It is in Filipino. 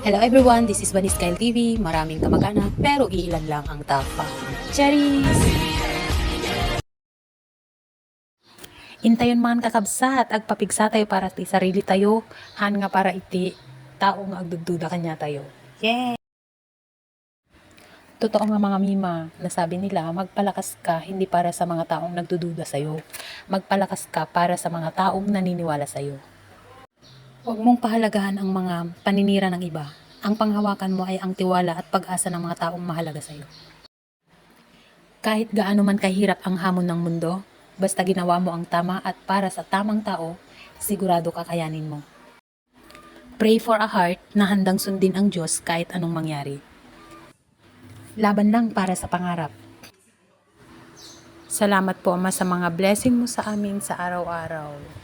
Hello everyone, this is Banis Kyle TV. Maraming kamag-anak pero iilan lang ang tapa. Cherries! Intayon man kakabsat, agpapigsa tayo para ti sarili tayo, han nga para iti taong agdudduda kanya tayo. Yeah! Totoo nga mga mima, nasabi nila, magpalakas ka hindi para sa mga taong nagdududa sa'yo. Magpalakas ka para sa mga taong naniniwala sa'yo. Huwag mong pahalagahan ang mga paninira ng iba. Ang panghawakan mo ay ang tiwala at pag-asa ng mga taong mahalaga sa'yo. Kahit gaano man kahirap ang hamon ng mundo, basta ginawa mo ang tama at para sa tamang tao, sigurado kakayanin mo. Pray for a heart na handang sundin ang Diyos kahit anong mangyari. Laban lang para sa pangarap. Salamat po Ama sa mga blessing mo sa amin sa araw-araw.